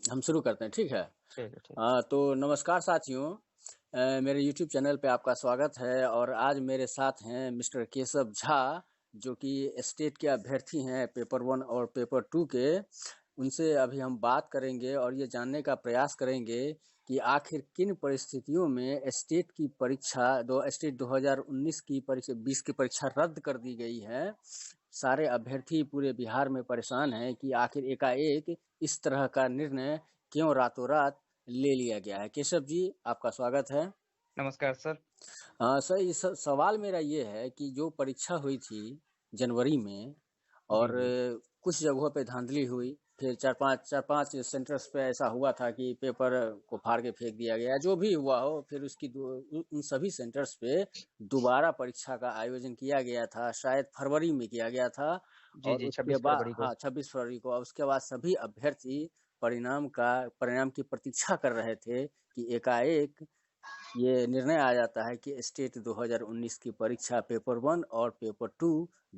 हम शुरू करते हैं, ठीक है। ठीक है, ठीक। तो नमस्कार साथियों, मेरे यूट्यूब चैनल पे आपका स्वागत है और आज मेरे साथ हैं मिस्टर केशव झा, जो कि स्टेट के अभ्यर्थी हैं पेपर 1 और पेपर 2 के। उनसे अभी हम बात करेंगे और ये जानने का प्रयास करेंगे कि आखिर किन परिस्थितियों में स्टेट 2019 की परीक्षा 20 की परीक्षा रद्द कर दी गई है। सारे अभ्यर्थी पूरे बिहार में परेशान हैं कि आखिर एकाएक इस तरह का निर्णय क्यों रातों रात ले लिया गया है। केशव जी, आपका स्वागत है। नमस्कार सर। सर, इस सवाल मेरा ये है कि जो परीक्षा हुई थी जनवरी में जी, और जी। कुछ जगहों पे धांधली हुई, फिर चार पांच सेंटर्स पे ऐसा हुआ था कि पेपर को फाड़ के फेंक दिया गया। जो भी हुआ हो, फिर उन सभी सेंटर्स पे दोबारा परीक्षा का आयोजन किया गया था, शायद फरवरी में किया गया था। जी, और जी, उसके 26 बाद, फरवरी को। हाँ, 26 फरवरी को, और उसके बाद सभी अभ्यर्थी परिणाम की प्रतीक्षा कर रहे थे कि एकाएक ये निर्णय आ जाता है कि स्टेट 2019 की परीक्षा पेपर 1 और पेपर 2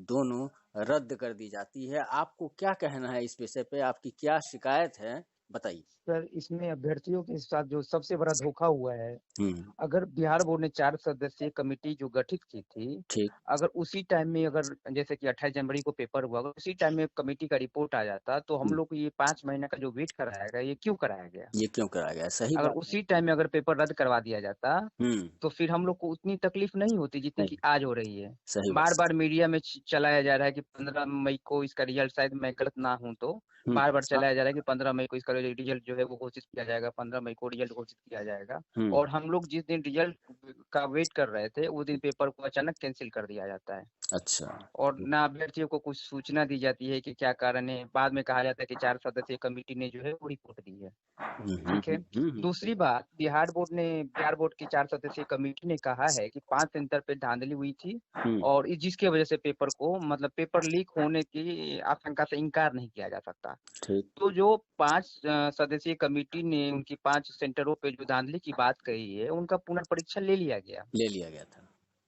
दोनों रद्द कर दी जाती है। आपको क्या कहना है इस विषय पे? आपकी क्या शिकायत है, बताइए। सर, इसमें अभ्यर्थियों के साथ जो सबसे बड़ा धोखा हुआ है, हम्म। अगर बिहार बोर्ड ने 4 सदस्यीय कमेटी जो गठित की थी, ठीक। अगर उसी टाइम में अगर जैसे कि 28 जनवरी को पेपर हुआ, अगर उसी टाइम में कमेटी का रिपोर्ट आ जाता, तो हम लोग को ये 5 महीने का जो वेट कराया गया, ये क्यों कराया गया? ये क्यों कराया गया? सही अगर बात है। उसी टाइम में अगर पेपर रद्द करवा दिया जाता, हम्म। तो फिर हम लोग को उतनी तकलीफ नहीं होती जितनी नहीं। कि आज हो रही है। सही बात। बार-बार मीडिया में चलाया जा रहा है कि 15 मई को इसका रिजल्ट, शायद मैं गलत ना हूँ तो, बार-बार हाँ। चलाया जा रहा है कि 15 मई को इसका रिजल्ट जो है वो घोषित किया जाएगा, 15 मई को रिजल्ट घोषित किया जाएगा। हम्म। और हम लोग जिस दिन रिजल्ट का वेट कर रहे थे, उस दिन पेपर को अचानक कैंसल कर दिया जाता है। अच्छा। और ना अभ्यर्थियों को कुछ सूचना दी जाती है कि क्या कारण है। बाद में कहा जाता है कि 4 सदस्यीय कमेटी ने जो है वो रिपोर्ट दी है। ठीक है। दूसरी बात, बिहार बोर्ड की 4 सदस्यीय कमेटी ने कहा है कि 5 सेंटर पे धांधली हुई थी, और जिसकी वजह से पेपर को, मतलब पेपर लीक होने की आशंका से इनकार नहीं किया जा सकता। ठीक। तो जो 5 सदस्यीय कमेटी ने उनकी 5 सेंटरों पे जो धांधली की बात कही है, उनका पुनर्परीक्षा ले लिया गया, ले लिया गया था।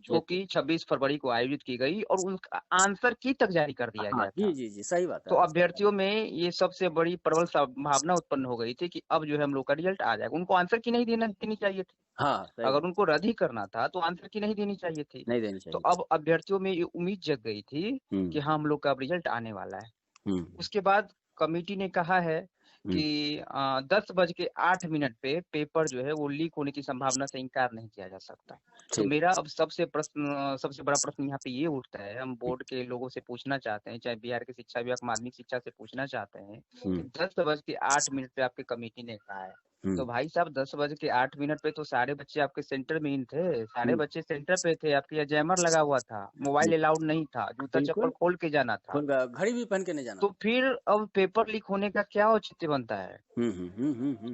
जो कि 26 फरवरी को आयोजित की गई और उनका आंसर की तक जारी कर दिया हाँ गया जी था। जी जी, सही बात है। तो अभ्यर्थियों में ये सबसे बड़ी प्रबल संभावना उत्पन्न हो गई थी कि अब जो है हम लोग का रिजल्ट आ जाएगा। उनको आंसर की नहीं देनी चाहिए थी। हाँ, सही अगर बात। उनको रद्द ही करना था तो आंसर की नहीं देनी चाहिए थी। नहीं देनी तो चाहिए। अब अभ्यर्थियों में ये उम्मीद जग गई थी कि हम्म। हाँ, हम लोग का अब रिजल्ट आने वाला है। हम्म। उसके बाद कमेटी ने कहा है हम्म। कि 10:08 पे पेपर जो है वो लीक होने की संभावना से इनकार नहीं किया जा सकता। तो ठीक। मेरा अब सबसे बड़ा प्रश्न यहाँ पे ये उठता है, हम बोर्ड के लोगों से पूछना चाहते हैं, चाहे बिहार के शिक्षा विभाग माध्यमिक शिक्षा से पूछना चाहते हैं कि हम्म। 10:08 पे आपके कमेटी ने कहा है। तो हम्म। भाई साहब, 10:08 पे तो सारे बच्चे आपके सेंटर में इन थे, सारे हम्म। बच्चे सेंटर पे थे, आपके यहाँ जैमर लगा हुआ था, मोबाइल अलाउड नहीं था, जूता चप्पल बिल्कुल। खोल के जाना था। घड़ी भी पहन के नहीं जाना। तो फिर अब पेपर लीक होने का क्या औचित्य बनता है?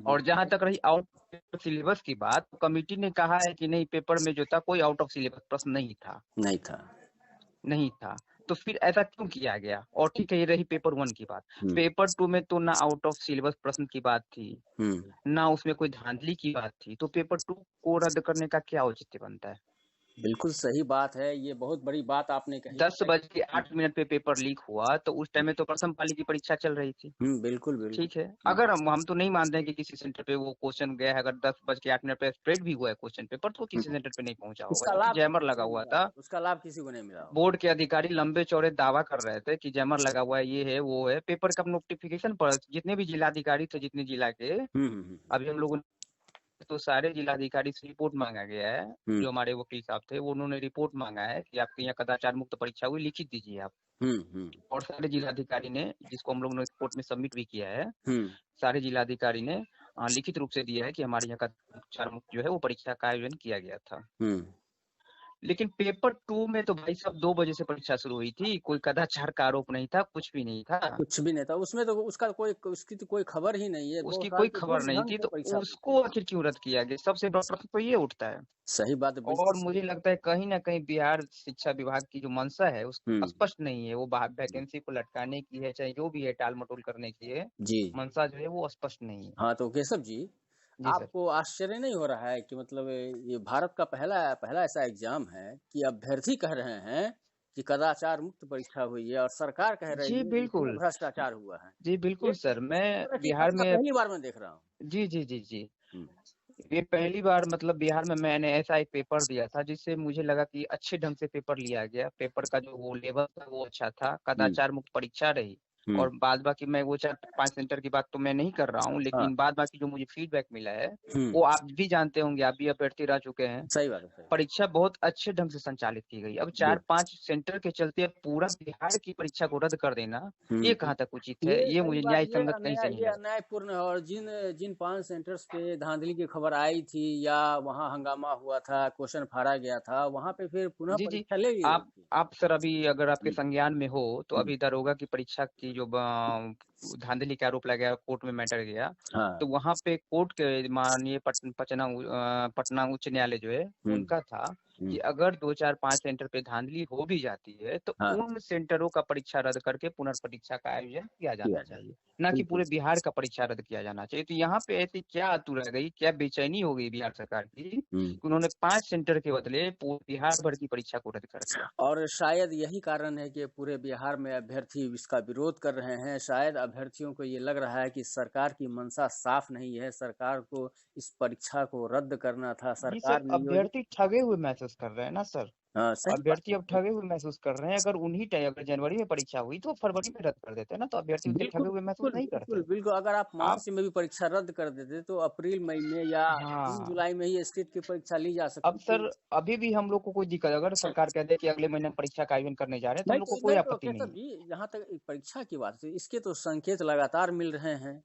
और जहां तक रही आउट ऑफ सिलेबस की बात, तो कमिटी ने कहा है कि नहीं, पेपर में जो था कोई आउट ऑफ सिलेबस प्रश्न नहीं था। नहीं था। नहीं था। तो फिर ऐसा क्यों किया गया? और ठीक है, ये रही पेपर 1 की बात। हम्म। पेपर 2 में तो ना आउट ऑफ सिलेबस प्रश्न की बात थी, हम्म। ना उसमें कोई धांधली की बात थी, तो पेपर 2 को रद्द करने का क्या औचित्य बनता है? बिल्कुल सही बात है, ये बहुत बड़ी बात आपने कही है। 10:08 पे पेपर लीक हुआ, तो उस टाइम में तो प्रथम पाली की परीक्षा चल रही थी। बिल्कुल बिल्कुल। ठीक है। अगर हम तो नहीं मानते हैं कि किसी सेंटर पे वो क्वेश्चन गया है, अगर 10:08 पे स्प्रेड भी हुआ है क्वेश्चन पेपर, तो किसी हम्म। सेंटर पे नहीं पहुंचा होगा, उसका क्योंकि लाभ जैमर किसी को लगा नहीं हुआ मिला था। होगा, उसका लाभ किसी को नहीं मिला होगा। बोर्ड के अधिकारी लंबे चौड़े दावा कर रहे थे कि जैमर लगा हुआ है, ये है वो है। पेपर का नोटिफिकेशन पर जितने भी जिलाधिकारी थे, जितने जिला के, अभी हम लोगों ने, तो सारे जिलाधिकारी से रिपोर्ट मांगा गया है। हम्म। जो हमारे वकील साहब थे, वो उन्होंने रिपोर्ट मांगा है कि आपके यहाँ कदाचार मुक्त परीक्षा हुई, लिखित दीजिए आप। हम्म। हम्म। और सारे जिलाधिकारी ने, जिसको हम लोग ने कोर्ट में सबमिट भी किया है, हम्म। सारे जिलाधिकारी ने लिखित रूप से दिया है कि हमारे यहाँ का कदाचार मुक्त जो है वो परीक्षा का आयोजन किया गया था। हम्म। लेकिन पेपर 2 में तो भाई साहब 2 बजे से परीक्षा शुरू हुई थी, कोई कदाचार का आरोप नहीं था, कुछ भी नहीं था। कुछ भी नहीं था उसमें, तो उसकी तो कोई खबर ही नहीं है। दो उसकी साल कोई की खबर पूर्ण नहीं ढंग थी, से तो परीक्षा हुई थी। उसको आखिर क्यों रद्द किया गया? सबसे बड़ा प्रश्न तो ये उठता है। सही बात है, बिल्कुल और सही। मुझे लगता है कहीं ना कहीं बिहार शिक्षा विभाग की जो मंशा है, उस हम्म। स्पष्ट नहीं है। वो वैकेंसी को लटकाने की है, चाहे जो भी है, टाल मटोल करने की है, जी। मंशा जो है वो स्पष्ट नहीं है। हाँ, तो केशव जी, जी सर। आपको आश्चर्य नहीं हो रहा है कि मतलब ये भारत का पहला पहला ऐसा एग्जाम है कि अभ्यर्थी कह रहे हैं कि कदाचार मुक्त परीक्षा हुई है और सरकार कह रही जी, है कि इसमें बिल्कुल। भ्रष्टाचार हुआ है। जी, बिल्कुल ये सर। मैं तरह की बिहार घटना में पहली बार मैं देख रहा हूँ। जी, जी, जी, जी। हुँ, ये पहली बार मतलब बिहार में मैंने ऐसा एक पेपर दिया था जिससे मुझे लगा कि अच्छे ढंग से पेपर लिया गया। पेपर का जो वो लेवल था वो अच्छा था, हुँ, कदाचार मुक्त परीक्षा रही हुँ, और बाद बाकी मैं वो 4-5 सेंटर की बात तो मैं नहीं कर रहा हूँ, हाँ, लेकिन बाद बाकी जो मुझे फीडबैक मिला है, हुँ, वो आप भी जानते होंगे, आप भी अभ्यर्थी रह चुके हैं। सही बात है, सही बात परीक्षा बहुत अच्छे ढंग से संचालित की गई। अब है। बिल 4-5 सेंटर के चलते पूरा बिहार की परीक्षा को रद्द कर देना, हुँ, ये हुँ। कहाँ तक उचित है? ये ये सही मुझे बात न्याय संगत कहीं से नहीं ये लगा। अन्यायपूर्ण है और जिन जिन 5 सेंटर्स पे धांधली की खबर आई थी या वहाँ हंगामा हुआ था, क्वेश्चन फाड़ा गया था, वहाँ पे फिर पुनः जी, जी। परीक्षा ले ली गई आप थी। आप सर अभी अगर आपके हुँ, संज्ञान में हो, तो हुँ, अभी दरोगा की परीक्षा की जो धांधली का आरोप लगाया, कोर्ट में मैटर गया, हाँ, तो वहाँ पे कोर्ट के माननीय पटना उच्च न्यायालय जो है, हुँ, उनका था हुँ, कि अगर 2, 4, 5 सेंटर पे धांधली हो भी जाती है, तो हाँ, उन सेंटरों का परीक्षा रद्द करके पुनर्परीक्षा का आयोजन किया जाना किया जाए। चाहिए, ना कि बिल्कुल पूरे सही। बिहार का परीक्षा रद्द किया जाना चाहिए। तो यहाँ पे ऐसी क्या आतुर रह गई, क्या बेचैनी हो गई बिहार सरकार की, हुँ। कि उन्होंने 5 सेंटर के बदले पूरे बिहार भर की परीक्षा को रद्द कर दिया। और शायद यही कारण है कि पूरे बिहार में अभ्यर्थी इसका विरोध कर रहे हैं। शायद अभ्यर्थियों को ये लग रहा है कि सरकार की मंशा साफ नहीं है, सरकार को इस परीक्षा को रद्द करना था। जी सर, सरकार नियोजित अभ्यर्थी ठगे हुए महसूस कर रहे हैं ना सर। हाँ, सही बात अभ्यर्थी है। अब ठगे हुए महसूस कर रहे हैं। अगर उन्हीं टाइम अगर जनवरी में परीक्षा हुई तो फरवरी में रद्द कर देते ना, तो अभ्यर्थी उतने बिल्कुल, ठगे हुए महसूस बिल्कुल, नहीं बिल्कुल, करते। बिल्कुल। अगर आप आप मार्च में भी परीक्षा रद्द कर देते तो अप्रैल मई में या जून हाँ, जुलाई में ही स्टेट की परीक्षा ली जा अब सकती सर थी। अभी भी हम लोग को कोई दिक्कत, अगर सरकार कह दे कि अगले महीने हम परीक्षा का आयोजन करने जा रहे हैं, तो हम लोग को कोई नहीं तो आपत्ति नहीं केशव है। जी, जहाँ तक परीक्षा की बात है, इसके तो संकेत लगातार मिल रहे हैं।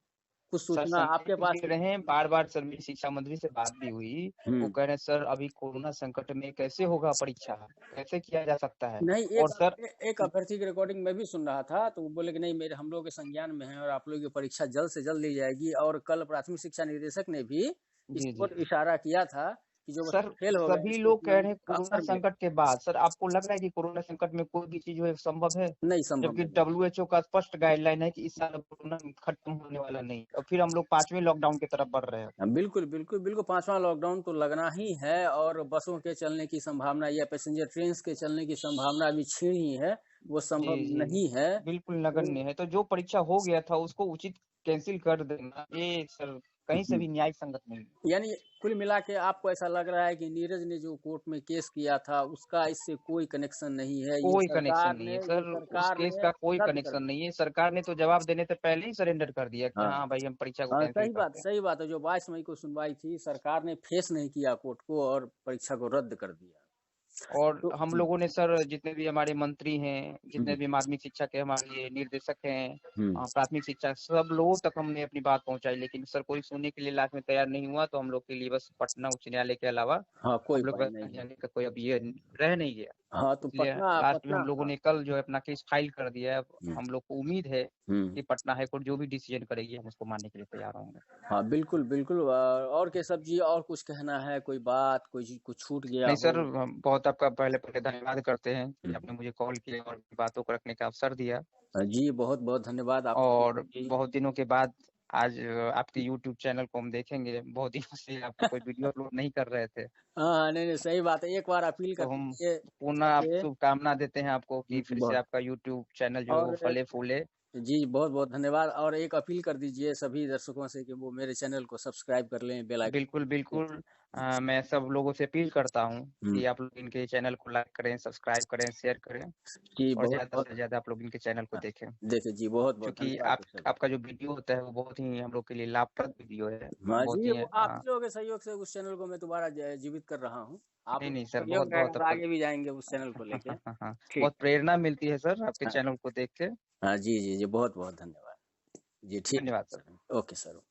कुछ सर सूचना संकेत आपके तो पास मिल रहे हैं, बार-बार सर मेरी शिक्षा मंत्री से बात भी हुई। वो हुँ। कह रहे हैं सर अभी कोरोना संकट में कैसे होगा परीक्षा? कैसे किया जा सकता है? नहीं, और सर एक अभ्यर्थी की रिकॉर्डिंग मैं भी सुन रहा था, तो वो बोले कि नहीं मेरे हम लोग के संज्ञान में है और आप लोगों की परीक्षा जल्द से जल्द ली जाएगी और कल प्राथमिक शिक्षा निदेशक ने भी इस जी, जी। ओर इशारा किया था कि जो सर बच्चे फेल हो गए हैं सभी इसको लोग इतना कह रहे हैं का कोरोना अवसर मिलेगा। संकट के बाद, सर आपको लग रहा है कि कोरोना संकट में कोई भी चीज जो है संभव है? नहीं संभव जबकि नहीं है। डब्ल्यूएचओ का स्पष्ट गाइडलाइन है कि इस साल अब कोरोना खत्म होने वाला नहीं और फिर हम लोग 5वें लॉकडाउन की तरफ बढ़ रहे हैं। बिल्कुल, बिल्कुल, बिल्कुल 5वां लॉकडाउन तो लगना ही है और बसों के चलने की संभावना या पैसेंजर ट्रेन्स के चलने की संभावना अभी क्षीण ही है, वो जी, संभव जी। नहीं है। बिल्कुल तो नगण्य है, तो जो परीक्षा हो गया था उसको उचित कैंसल कर देना, ये सर कहीं से भी न्याय संगत नहीं है। यानी कुल मिला के आपको ऐसा लग रहा है कि नीरज ने जो कोर्ट में केस किया था, उसका इससे कोई कनेक्शन नहीं है। कोई कनेक्शन नहीं है ये सर, उस सरकार केस ने का कोई रद्द कर कनेक्शन दिया। नहीं है। सरकार ने तो जवाब देने से पहले ही सरेंडर कर दिया कि हाँ। हाँ भाई हम परीक्षा को हाँ, कैंसल करते हैं। सही बात है। जो 22 मई को सुनवाई थी, सरकार ने फेस नहीं किया कोर्ट को और परीक्षा को रद्द कर दिया। और तो हम लोगों ने सर जितने भी हमारे मंत्री हैं, जितने हुँ, भी माध्यमिक शिक्षा के हमारे निर्देशक हैं, हुँ। प्राथमिक शिक्षा सब लोगों तक हमने अपनी बात पहुंचाई, लेकिन सर कोई सुनने के लिए लास्ट में तैयार नहीं हुआ। तो हम लोग के लिए बस पटना उच्च न्यायालय के अलावा हाँ, कोई हम लोग उपाय का नहीं है। जाने का कोई अब ये रह नहीं गया। हाँ, तो इसलिए लास्ट में हम लोगों हाँ। ने कल जो है अपना केस फाइल कर दिया है। अब हुँ, हम लोग को उम्मीद है हुँ। कि पटना हाई कोर्ट जो भी डिसीजन करेगी हम उसको मानने के लिए तैयार होंगे। हाँ, बिल्कुल, बिल्कुल और केशव जी और कुछ कहना है, कोई बात, कोई चीज़ कुछ छूट गया नहीं हो? सर, हम बहुत आपका पहले पहले धन्यवाद करते हैं कि हुँ। आपने मुझे कॉल किया और बातों को रखने का अवसर दिया। जी, बहुत-बहुत धन्यवाद आपका और केशव जी। बहुत दिनों के बाद आज आपके यूट्यूब चैनल को हम देखेंगे। बहुत दिनों से आप कोई वीडियो अपलोड नहीं कर रहे थे। हाँ, नहीं, नहीं, सही बात है। एक बार अपील तो कर हम दीजिए पुनः आप कि शुभकामना देते हैं आपको कि फिर से बहुत आपका यूट्यूब चैनल जो है वो और फले-फूले। जी, बहुत-बहुत धन्यवाद और एक अपील कर दीजिए सभी दर्शकों से कि वो मेरे चैनल को सब्सक्राइब कर लें, बेल आइकन बिल्कुल, जी, बिल्कुल। मैं सब लोगों से अपील करता हूँ हुँ, कि आप लोग इनके चैनल को लाइक करें, सब्सक्राइब करें, शेयर करें जी, और ज़्यादा बहुत-बहुत से ज़्यादा आप लोग इनके चैनल को देखें। देखिए जी, बहुत-बहुत क्योंकि धन्यवाद आप केशव जी। आपका जो वीडियो होता है वो बहुत ही हम लोग के लिए लाभप्रद वीडियो है। हाँ बहुत जी, ही वो आप ही लोगों के सहयोग से उस चैनल को मैं दोबारा जीवित कर रहा हूँ। आप नहीं, लोग नहीं का सर, सहयोग रहेगा बहुत-बहुत तो आपका आगे भी जाएँगे उस चैनल को लेके। ठीक, बहुत प्रेरणा मिलती है सर आपके हाँ, चैनल को देख के। हाँ, जी, जी, जी, बहुत-बहुत धन्यवाद। जी, ठीक है धन्यवाद सर। सर। Okay sir.